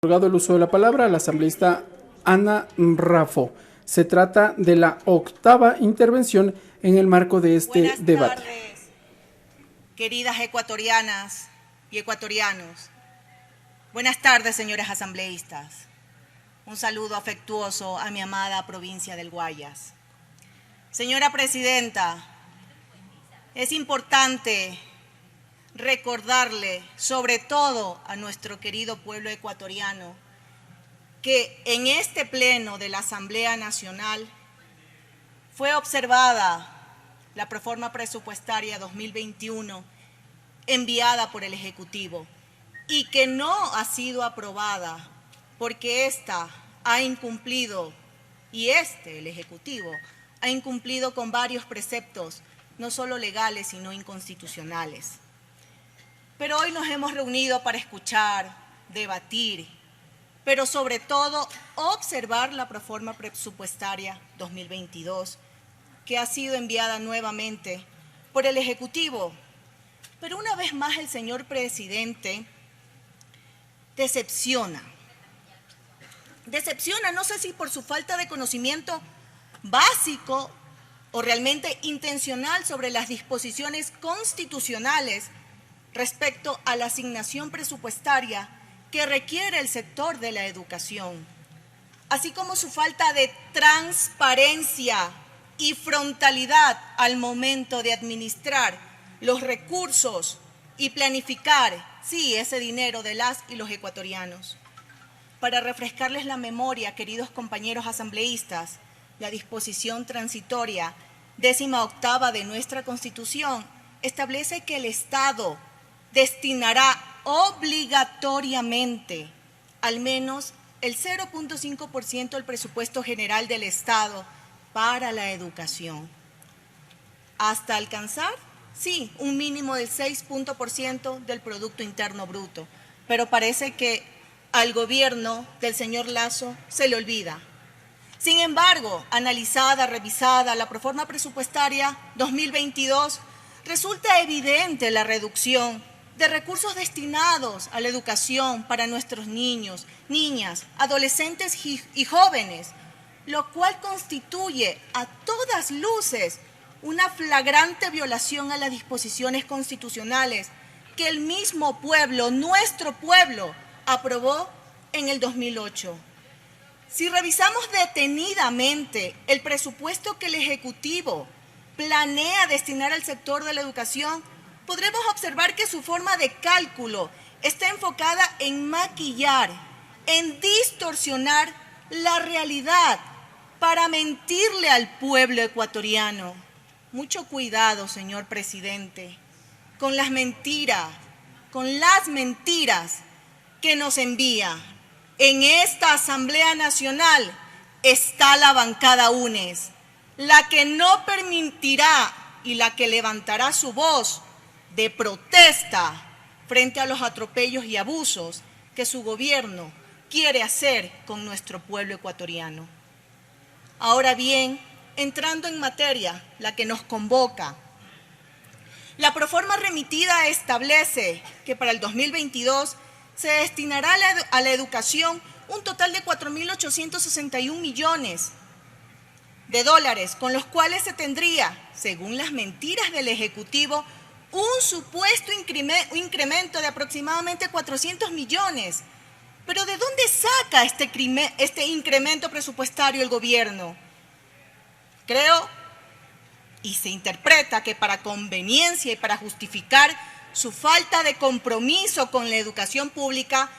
Otorgado el uso de la palabra a la asambleísta Ana Raffo. Se trata de la 8ª intervención en el marco de este debate. Buenas tardes, queridas ecuatorianas y ecuatorianos. Buenas tardes, señores asambleístas. Un saludo afectuoso a mi amada provincia del Guayas. Señora presidenta, es importante recordarle, sobre todo a nuestro querido pueblo ecuatoriano, que en este pleno de la Asamblea Nacional fue observada la proforma presupuestaria 2021 enviada por el Ejecutivo y que no ha sido aprobada porque ésta ha incumplido, el Ejecutivo, ha incumplido con varios preceptos, no solo legales, sino inconstitucionales. Pero hoy nos hemos reunido para escuchar, debatir, pero sobre todo observar la proforma presupuestaria 2022, que ha sido enviada nuevamente por el Ejecutivo. Pero una vez más el señor presidente decepciona. Decepciona, no sé si por su falta de conocimiento básico o realmente intencional sobre las disposiciones constitucionales respecto a la asignación presupuestaria que requiere el sector de la educación, así como su falta de transparencia y frontalidad al momento de administrar los recursos y planificar, sí, ese dinero de las y los ecuatorianos. Para refrescarles la memoria, queridos compañeros asambleístas, la disposición transitoria 18ª de nuestra Constitución establece que el Estado destinará obligatoriamente al menos el 0.5% del presupuesto general del Estado para la educación, hasta alcanzar, sí, un mínimo del 6% del Producto Interno Bruto, pero parece que al gobierno del señor Lasso se le olvida. Sin embargo, analizada, revisada la proforma presupuestaria 2022, resulta evidente la reducción de recursos destinados a la educación para nuestros niños, niñas, adolescentes y jóvenes, lo cual constituye a todas luces una flagrante violación a las disposiciones constitucionales que el mismo pueblo, nuestro pueblo, aprobó en el 2008. Si revisamos detenidamente el presupuesto que el Ejecutivo planea destinar al sector de la educación, podremos observar que su forma de cálculo está enfocada en maquillar, en distorsionar la realidad para mentirle al pueblo ecuatoriano. Mucho cuidado, señor presidente, con las mentiras que nos envía. En esta Asamblea Nacional está la bancada UNES, la que no permitirá y la que levantará su voz de protesta frente a los atropellos y abusos que su gobierno quiere hacer con nuestro pueblo ecuatoriano. Ahora bien, entrando en materia, la que nos convoca, la proforma remitida establece que para el 2022 se destinará a la educación un total de 4.861 millones de dólares, con los cuales se tendría, según las mentiras del Ejecutivo, un supuesto incremento de aproximadamente 400 millones. Pero ¿de dónde saca este incremento presupuestario el gobierno? Creo y se interpreta que para conveniencia y para justificar su falta de compromiso con la educación pública,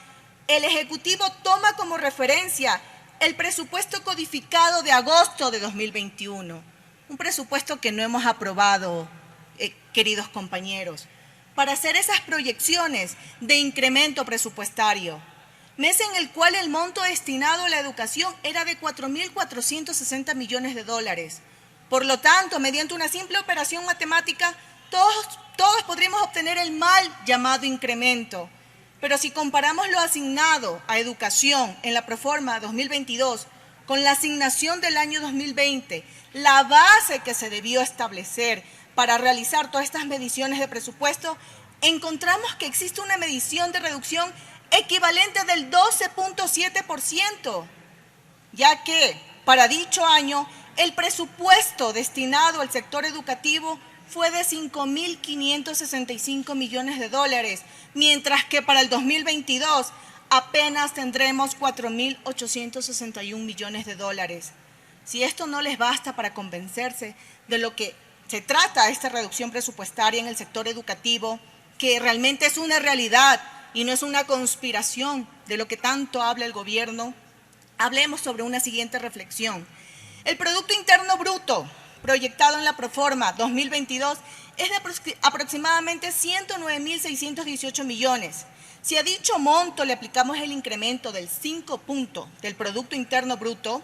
el Ejecutivo toma como referencia el presupuesto codificado de agosto de 2021, un presupuesto que no hemos aprobado, queridos compañeros, para hacer esas proyecciones de incremento presupuestario, mes en el cual el monto destinado a la educación era de 4.460 millones de dólares. Por lo tanto, mediante una simple operación matemática, todos podríamos obtener el mal llamado incremento. Pero si comparamos lo asignado a educación en la proforma 2022 con la asignación del año 2020, la base que se debió establecer para realizar todas estas mediciones de presupuesto, encontramos que existe una medición de reducción equivalente del 12.7%, ya que para dicho año el presupuesto destinado al sector educativo fue de 5.565 millones de dólares, mientras que para el 2022 apenas tendremos 4.861 millones de dólares. Si esto no les basta para convencerse de lo que se trata esta reducción presupuestaria en el sector educativo, que realmente es una realidad y no es una conspiración de lo que tanto habla el gobierno, hablemos sobre una siguiente reflexión. El Producto Interno Bruto proyectado en la Proforma 2022 es de aproximadamente 109.618 millones. Si a dicho monto le aplicamos el incremento del 5 puntos del Producto Interno Bruto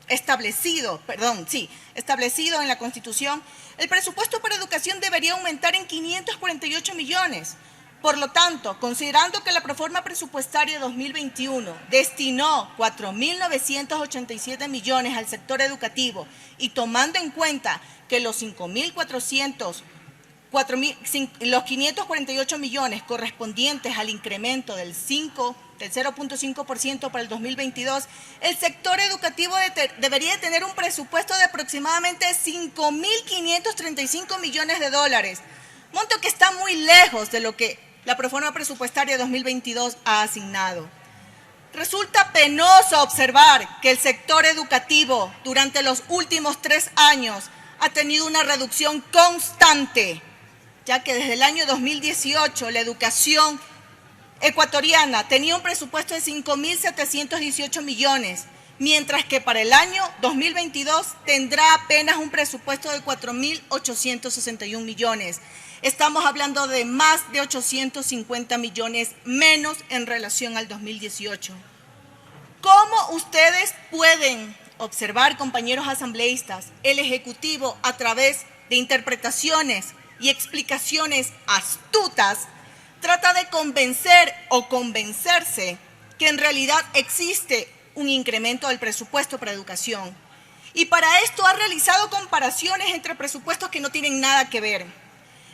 establecido en la Constitución, el presupuesto para educación debería aumentar en 548 millones. Por lo tanto, considerando que la Proforma Presupuestaria 2021 destinó 4.987 millones al sector educativo y tomando en cuenta que los 548 millones correspondientes al incremento del 0.5% para el 2022, el sector educativo debería tener un presupuesto de aproximadamente 5.535 millones de dólares, monto que está muy lejos de lo que la Proforma Presupuestaria 2022 ha asignado. Resulta penoso observar que el sector educativo durante los últimos 3 años ha tenido una reducción constante, ya que desde el año 2018 la educación ecuatoriana tenía un presupuesto de 5.718 millones, mientras que para el año 2022 tendrá apenas un presupuesto de 4.861 millones. Estamos hablando de más de 850 millones menos en relación al 2018. ¿Cómo ustedes pueden observar, compañeros asambleístas, el Ejecutivo a través de interpretaciones y explicaciones astutas trata de convencer o convencerse que en realidad existe un incremento del presupuesto para educación? Y para esto ha realizado comparaciones entre presupuestos que no tienen nada que ver.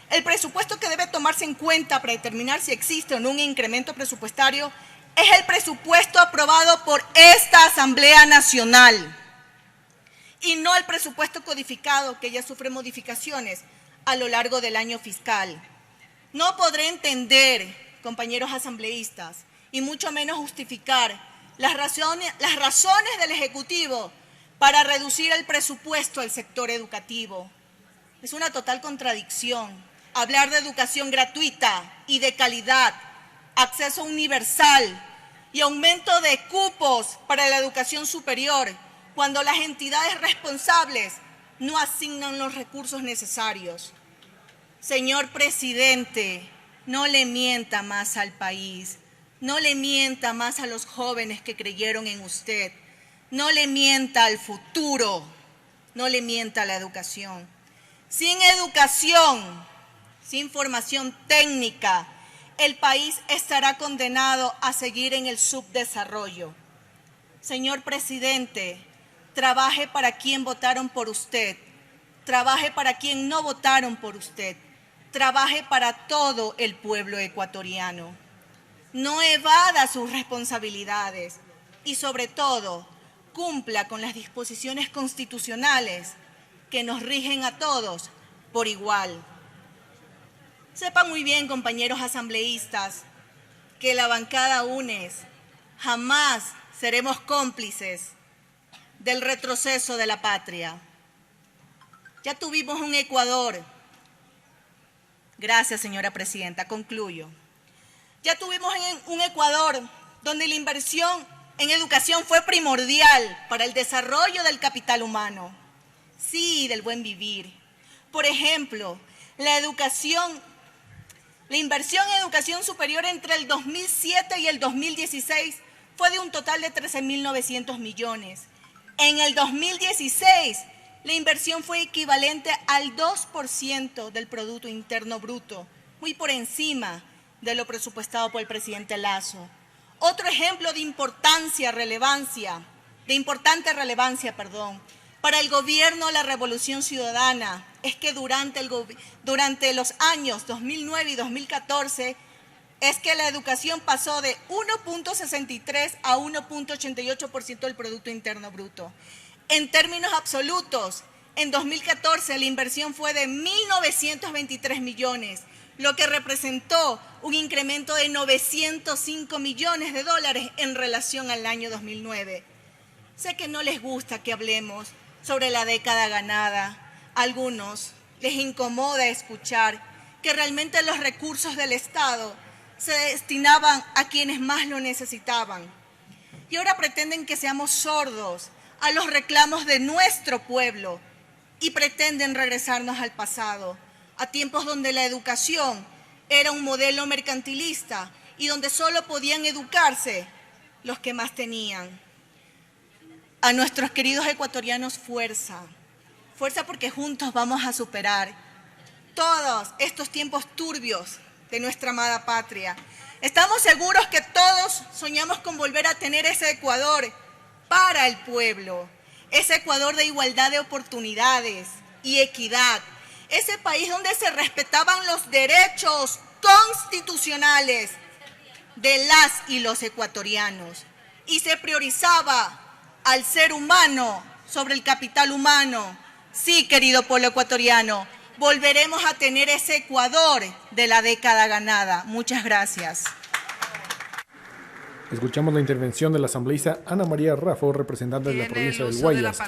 El presupuesto que debe tomarse en cuenta para determinar si existe o no un incremento presupuestario es el presupuesto aprobado por esta Asamblea Nacional y no el presupuesto codificado que ya sufre modificaciones a lo largo del año fiscal. No podré entender, compañeros asambleístas, y mucho menos justificar las razones del Ejecutivo para reducir el presupuesto al sector educativo. Es una total contradicción hablar de educación gratuita y de calidad, acceso universal y aumento de cupos para la educación superior, cuando las entidades responsables no asignan los recursos necesarios. Señor presidente, no le mienta más al país, no le mienta más a los jóvenes que creyeron en usted, no le mienta al futuro, no le mienta a la educación. Sin educación, sin formación técnica, el país estará condenado a seguir en el subdesarrollo. Señor presidente, trabaje para quien votaron por usted, trabaje para quien no votaron por usted, trabaje para todo el pueblo ecuatoriano. No evada sus responsabilidades y, sobre todo, cumpla con las disposiciones constitucionales que nos rigen a todos por igual. Sepan muy bien, compañeros asambleístas, que la bancada UNES jamás seremos cómplices del retroceso de la patria. Ya tuvimos un Ecuador. Gracias, señora presidenta, concluyo. Ya tuvimos un Ecuador donde la inversión en educación fue primordial para el desarrollo del capital humano, sí, del buen vivir. Por ejemplo, la inversión en educación superior entre el 2007 y el 2016 fue de un total de 13.900 millones. En el 2016, la inversión fue equivalente al 2% del Producto Interno Bruto, muy por encima de lo presupuestado por el presidente Lasso. Otro ejemplo de importante relevancia, para el gobierno de la Revolución Ciudadana es que durante los años 2009 y 2014 es que la educación pasó de 1.63 a 1.88% del Producto Interno Bruto. En términos absolutos, en 2014 la inversión fue de 1.923 millones, lo que representó un incremento de 905 millones de dólares en relación al año 2009. Sé que no les gusta que hablemos sobre la década ganada. A algunos les incomoda escuchar que realmente los recursos del Estado se destinaban a quienes más lo necesitaban. Y ahora pretenden que seamos sordos a los reclamos de nuestro pueblo y pretenden regresarnos al pasado, a tiempos donde la educación era un modelo mercantilista y donde solo podían educarse los que más tenían. A nuestros queridos ecuatorianos, fuerza. Fuerza porque juntos vamos a superar todos estos tiempos turbios de nuestra amada patria. Estamos seguros que todos soñamos con volver a tener ese Ecuador para el pueblo, ese Ecuador de igualdad de oportunidades y equidad, ese país donde se respetaban los derechos constitucionales de las y los ecuatorianos y se priorizaba al ser humano sobre el capital humano. Sí, querido pueblo ecuatoriano, volveremos a tener ese Ecuador de la década ganada. Muchas gracias. Escuchamos la intervención de la asambleísta Ana María Raffo, representante de la provincia del Guayas.